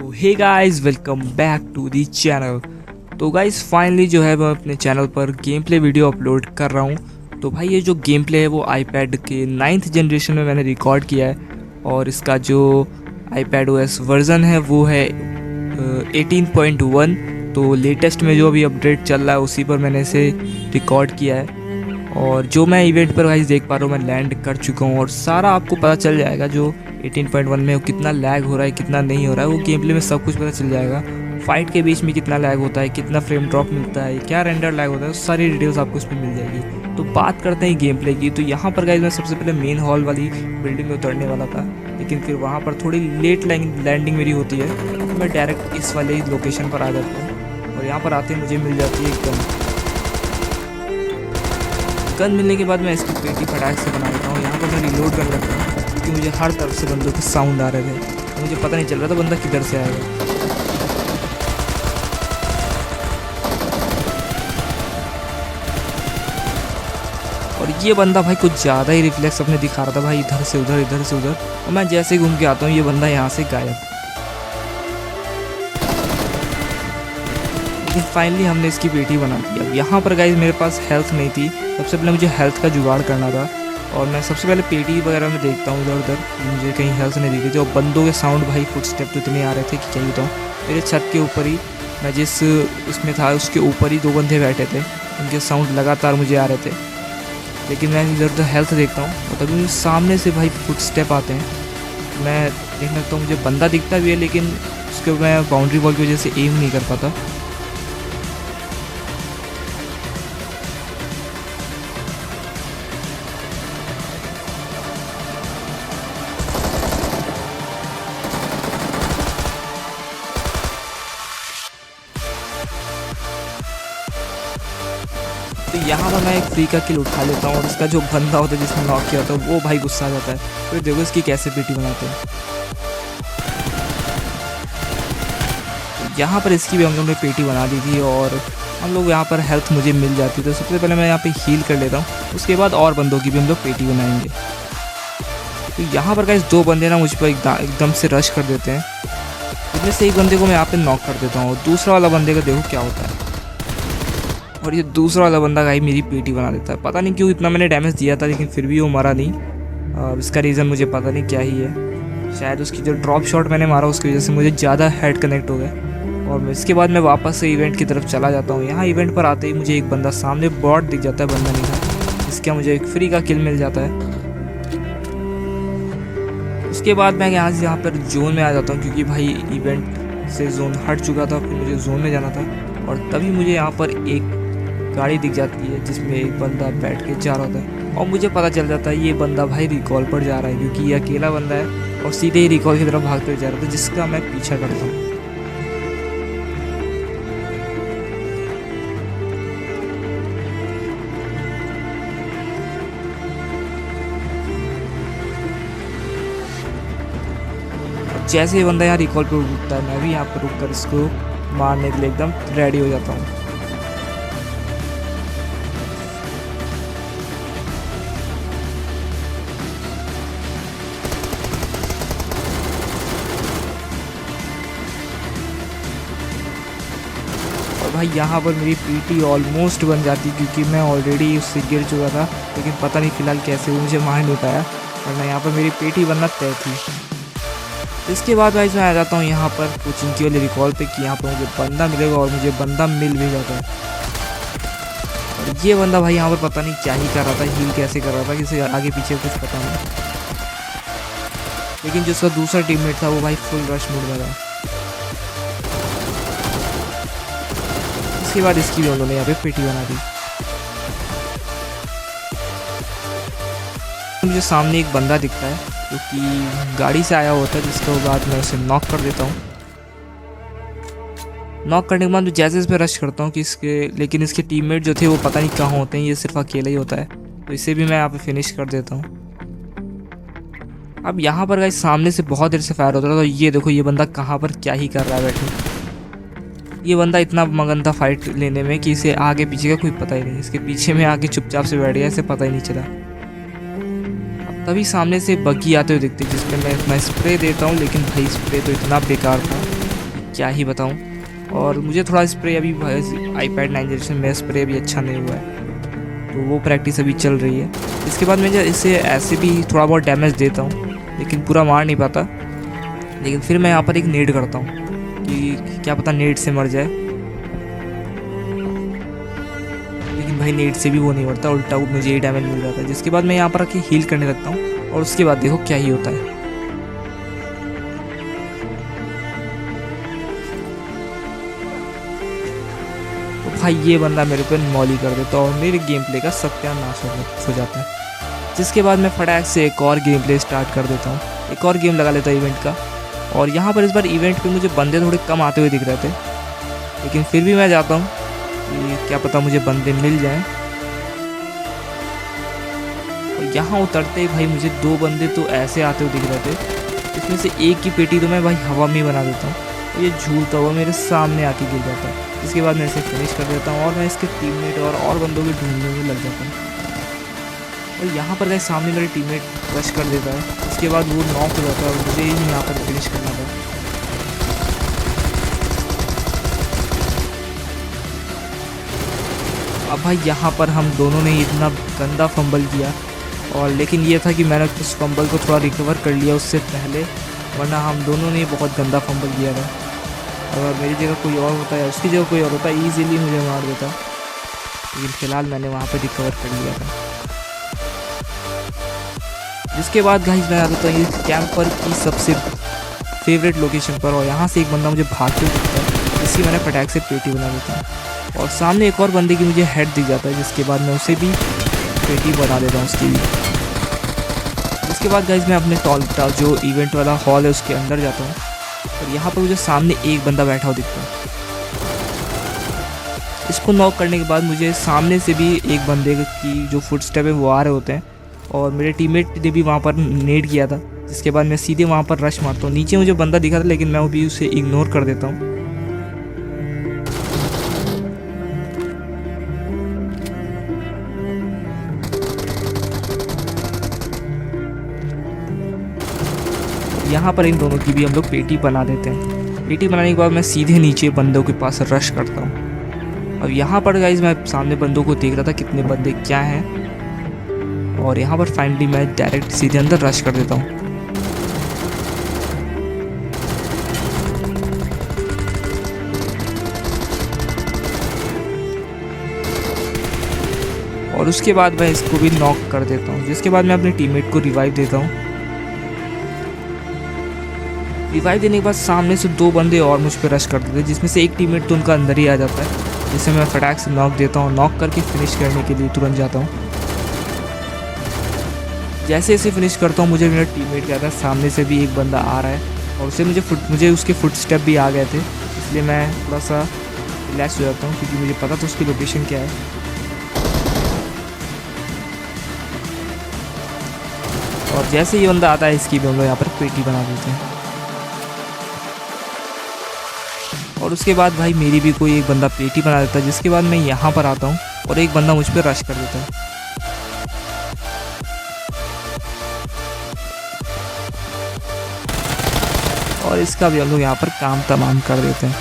तो hey guys, welcome back to the channel. तो guys finally जो है मैं अपने चैनल पर गेम प्ले वीडियो अपलोड कर रहा हूँ। तो भाई ये जो गेम प्ले है वो आईपैड के 9th जनरेशन में मैंने रिकॉर्ड किया है और इसका जो आईपैड ओएस वर्जन है वो है 18.1। तो लेटेस्ट में जो अभी अपडेट चल रहा है उसी पर मैंने इसे रिकॉर्ड किया है। और जो मैं इवेंट पर गाइस देख पा रहा हूँ मैं लैंड कर चुका हूँ और सारा आपको पता चल जाएगा जो 18.1 में कितना लैग हो रहा है कितना नहीं हो रहा है, वो गेम प्ले में सब कुछ पता चल जाएगा। फाइट के बीच में कितना लैग होता है, कितना फ्रेम ड्रॉप मिलता है, क्या रेंडर लैग होता है, सारी डिटेल्स आपको इसमें मिल जाएगी। तो बात करते हैं गेम प्ले की। तो यहाँ पर गाइस मैं सबसे पहले मेन हॉल वाली बिल्डिंग में उतरने वाला था, लेकिन फिर वहाँ पर थोड़ी लेट लैंडिंग मेरी होती है तो मैं डायरेक्ट इस वाले लोकेशन पर आ जाता हूँ और यहाँ पर आते ही मुझे मिल जाती है गन मिलने के बाद मैं इसकी पेटी फटाक से बना लेता हूँ। यहाँ पर मैं रिलोड कर लेता हूँ क्योंकि मुझे हर तरफ से बंदों के साउंड आ रहे थे तो मुझे पता नहीं चल रहा था बंदा किधर से आएगा। और ये बंदा भाई कुछ ज़्यादा ही रिफ्लेक्स अपने दिखा रहा था भाई, इधर से उधर इधर से उधर, और मैं जैसे ही घूम के आता हूँ ये बंदा यहाँ से गायब। लेकिन फाइनली हमने इसकी पेटी बना दी। अब यहाँ पर गाइस मेरे पास हेल्थ नहीं थी, सबसे पहले मुझे हेल्थ का जुगाड़ करना था और मैं सबसे पहले पेटी वगैरह में देखता हूँ इधर उधर, मुझे कहीं हेल्थ नहीं दिखी थी। और बंदों के साउंड भाई फुट स्टेप तो इतने आ रहे थे कि क्या बताऊँ। मेरे छत के ऊपर ही मैं जिस उसमें था उसके ऊपर ही 2 बंदे बैठे थे, उनके साउंड लगातार मुझे आ रहे थे। लेकिन मैं इधर उधर हेल्थ देखता हूँ और तभी मुझे सामने से भाई फुट स्टेप आते हैं। मैं देखने लगता हूँ मुझे बंदा दिखता भी है लेकिन उसके मैं बाउंड्री वॉल की वजह से एम नहीं कर पाता। तो यहाँ पर मैं एक फ्री का किल उठा लेता हूँ और उसका जो बंदा होता है जिसने नॉक किया होता है वो भाई गुस्सा आ जाता है। तो देखो इसकी कैसे पेटी बनाते हैं। यहाँ पर इसकी भी हम लोग ने पेटी बना दी थी और हम लोग यहाँ पर हेल्थ मुझे मिल जाती है। तो सबसे पहले मैं यहाँ पे हील कर लेता हूँ, उसके बाद और बंदों की भी हम लोग पेटी बनाएंगे। तो यहाँ पर गाइस 2 बंदे ना मुझ पर एकदम से रश कर देते हैं, इनमें से एक बंदे को मैं यहाँ पे नॉक कर देता हूँ और दूसरा वाला बंदे का देखो क्या होता है। और ये दूसरा वाला बंदा गाइस मेरी पेटी बना देता है। पता नहीं क्यों इतना मैंने डैमेज दिया था लेकिन फिर भी वो मरा नहीं। अब इसका रीज़न मुझे पता नहीं क्या ही है, शायद उसकी जो ड्रॉप शॉट मैंने मारा उसकी वजह से मुझे ज़्यादा हेड कनेक्ट हो गया। और इसके बाद मैं वापस से इवेंट की तरफ चला जाता हूँ। यहाँ इवेंट पर आते ही मुझे एक बंदा सामने बॉट दिख जाता है, बंदा नहीं था, इसका मुझे एक फ्री का किल मिल जाता है। उसके बाद मैं यहाँ पर जोन में आ जाता हूँ क्योंकि भाई इवेंट से जोन हट चुका था, फिर मुझे जोन में जाना था। और तभी मुझे यहाँ पर एक गाड़ी दिख जाती है जिसमें एक बंदा बैठ के जा रहा था और मुझे पता चल जाता है ये बंदा भाई रिकॉल पर जा रहा है क्योंकि ये अकेला बंदा है और सीधे ही रिकॉल की तरफ भागते हुए जा रहा था जिसका मैं पीछा करता हूँ। जैसे ही बंदा यहाँ रिकॉल पर रुकता है मैं भी यहाँ पर रुक कर इसको मारने के लिए एकदम रेडी हो जाता हूँ। और भाई यहाँ पर मेरी पीटी ऑलमोस्ट बन जाती क्योंकि मैं ऑलरेडी उससे गिर चुका था, लेकिन पता नहीं फ़िलहाल कैसे वो मुझे मार नहीं पाया वरना यहाँ पर मेरी पेटी बनना तय थी। इसके बाद भाई मैं आ जाता हूँ यहाँ पर कोचिंग की वाली रिकॉल पे कि यहाँ पर मुझे बंदा मिलेगा और मुझे बंदा मिल भी जाता है। और ये बंदा भाई यहाँ पर पता नहीं क्या ही कर रहा था, हील कैसे कर रहा था, किसी आगे पीछे कुछ पता नहीं। लेकिन जो उसका दूसरा टीममेट था वो भाई फुल रश मोड में था। इसके बाद इसकी भी उन्होंने यहाँ पे पेटी बना दी। मुझे सामने एक बंदा दिखता है जो कि गाड़ी से आया होता है, जिसके बाद मैं उसे नॉक कर देता हूँ। नॉक करने के बाद जैसे इस पर रश करता हूँ कि लेकिन इसके टीममेट जो थे वो पता नहीं कहाँ होते हैं, ये सिर्फ अकेला ही होता है, तो इसे भी मैं यहाँ पे फिनिश कर देता हूँ। अब यहाँ पर गाइस सामने से बहुत देर से फायर होता था, तो ये देखो ये बंदा कहाँ पर क्या ही कर रहा है बैठे। ये बंदा इतना मगन था फाइट लेने में कि इसे आगे पीछे का कोई पता ही नहीं, इसके पीछे में आके चुपचाप से बैठ गया, इसे पता ही नहीं चला। तभी सामने से बग्गी आते हुए दिखते जिसमें मैं स्प्रे देता हूँ, लेकिन भाई स्प्रे तो इतना बेकार था क्या ही बताऊं। और मुझे थोड़ा स्प्रे अभी iPad 9 जनरेशन में स्प्रे अभी अच्छा नहीं हुआ है, तो वो प्रैक्टिस अभी चल रही है। इसके बाद मैं इसे ऐसे भी थोड़ा बहुत डैमेज देता हूँ, लेकिन पूरा मार नहीं पाता। लेकिन फिर मैं यहाँ पर एक नेड करता हूँ कि क्या पता नेड से मर जाए, लेकिन भाई नेड से भी वो नहीं मरता, उल्टा मुझे ही डैमेज मिल जाता है। जिसके बाद मैं यहाँ पर आके हील करने लगता हूँ और उसके बाद देखो क्या ही होता है। तो भाई ये बंदा मेरे पे मॉली कर देता है और मेरे गेम प्ले का सत्यानाश हो जाता है। जिसके बाद मैं फटाक से एक और गेम प्ले स्टार्ट कर देता हूँ, एक और गेम लगा लेता हूँ इवेंट का। और यहाँ पर इस बार इवेंट पे मुझे बंदे थोड़े कम आते हुए दिख रहे थे, लेकिन फिर भी मैं जाता हूँ कि क्या पता मुझे बंदे मिल जाएं। और यहाँ उतरते ही भाई मुझे 2 बंदे तो ऐसे आते हुए दिख रहे थे, इसमें से एक की पेटी तो मैं भाई हवा में ही बना देता हूँ, और ये झूलता हुआ मेरे सामने आके गिर जाता है। इसके बाद मैं इसे फिनिश कर देता हूँ और मैं इसके टीममेट और बंदों को ढूंढने में लग जाता हूँ। और यहाँ पर गए सामने मेरे टीममेट रश कर देता है, उसके बाद वो नॉक हो जाता है और मुझे ही यहाँ पर फिनिश करना था। अब भाई यहाँ पर हम दोनों ने इतना गंदा फंबल किया, और लेकिन ये था कि मैंने उस फंबल को थोड़ा रिकवर कर लिया उससे पहले, वरना हम दोनों ने बहुत गंदा फंबल किया था। अगर मेरी जगह कोई और होता है, उसकी जगह कोई और होता, ईजीली मुझे मार देता, लेकिन फ़िलहाल मैंने वहाँ पर रिकवर कर लिया था। जिसके बाद गाइस मैं आ जाता हूँ इस कैंपर की सबसे फेवरेट लोकेशन पर, और यहाँ से एक बंदा मुझे भागते हुए दिखता है, जिसकी मैंने फटाक से पेटी बना देता हूँ। और सामने एक और बंदे की मुझे हेड दिख जाता है, जिसके बाद मैं उसे भी पेटी बना देता हूँ उसकी भी। जिसके बाद गाइस मैं अपने जो इवेंट वाला हॉल है उसके अंदर जाता हूँ, और यहाँ पर मुझे सामने एक बंदा बैठा हुआ दिखता है। इसको नॉक करने के बाद मुझे सामने से भी एक बंदे की जो फुटस्टेप है वो आ रहे होते हैं, और मेरे टीममेट ने भी वहाँ पर नेड किया था। जिसके बाद मैं सीधे वहाँ पर रश मारता हूँ। नीचे मुझे बंदा दिखा था, लेकिन मैं वो भी उसे इग्नोर कर देता हूँ। यहाँ पर इन दोनों की भी हम लोग पेटी बना देते हैं। पेटी बनाने के बाद मैं सीधे नीचे बंदों के पास रश करता हूँ। अब यहाँ पर गाइस मैं सामने बंदों को देख रहा था कितने बंदे क्या हैं, और यहाँ पर फाइनली मैं डायरेक्ट सीधे अंदर रश कर देता हूँ। और उसके बाद मैं इसको भी नॉक कर देता हूँ। जिसके बाद मैं अपने टीममेट को रिवाइव देता हूँ। रिवाइव देने के बाद सामने से 2 बंदे और मुझ पर रश कर देते हैं, जिसमें से एक टीममेट तो उनका अंदर ही आ जाता है, जिसे मैं फटाक से नॉक देता हूँ। नॉक करके फिनिश करने के लिए तुरंत जाता हूँ। जैसे जैसे फिनिश करता हूँ मुझे मेरा टीममेट कहता है सामने से भी एक बंदा आ रहा है, और मुझे उसके फुटस्टेप भी आ गए थे, इसलिए मैं थोड़ा सा रिलैक्स हो जाता हूँ, क्योंकि मुझे पता था उसकी लोकेशन क्या है। और जैसे ये बंदा आता है इसकी भी हम लोग यहाँ पर पेटी बना देते हैं। और उसके बाद भाई मेरी भी कोई एक बंदा पेटी बना देता है। जिसके बाद मैं यहाँ पर आता हूँ और एक बंदा मुझ पर रश कर देता है। और इसका भी हम लोग यहाँ पर काम तमाम कर देते हैं।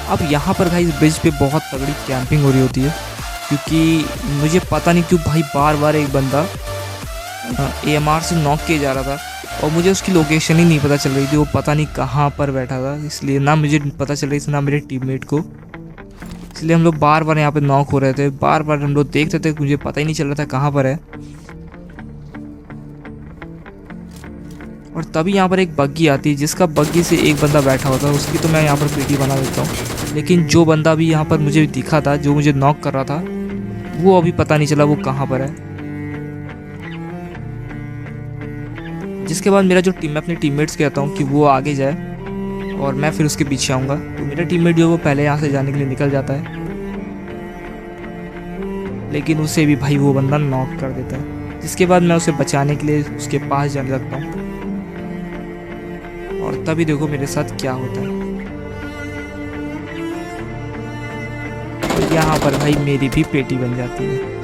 अब यहाँ पर भाई इस ब्रिज पे बहुत तगड़ी कैंपिंग हो रही होती है, क्योंकि मुझे पता नहीं क्यों भाई बार बार एक बंदा AMR से नॉक किया जा रहा था, और मुझे उसकी लोकेशन ही नहीं पता चल रही थी, वो पता नहीं कहाँ पर बैठा था। इसलिए ना मुझे पता चल रही थी ना मेरे टीममेट को, इसलिए हम लोग बार बार यहाँ पे नॉक हो रहे थे। बार बार हम लोग देखते थे, मुझे पता ही नहीं चल रहा था कहाँ पर है। और तभी यहाँ पर एक बग्गी आती है, जिसका बग्गी से एक बंदा बैठा होता है, उसकी तो मैं यहाँ पर पेटी बना देता हूँ। लेकिन जो बंदा भी यहाँ पर मुझे दिखा था, जो मुझे नॉक कर रहा था, वो अभी पता नहीं चला वो कहाँ पर है। जिसके बाद मेरा जो टीम, मैं अपने टीममेट्स कहता हूँ कि वो आगे जाए और मैं फिर उसके पीछे आऊँगा। तो मेरा टीममेट जो वो पहले यहाँ से जाने के लिए निकल जाता है, लेकिन उसे भी भाई वो बंदा नॉक कर देता है। जिसके बाद मैं उसे बचाने के लिए उसके पास जाने लगता हूँ, और तभी देखो मेरे साथ क्या होता है। तो यहाँ पर भाई मेरी भी पेटी बन जाती है।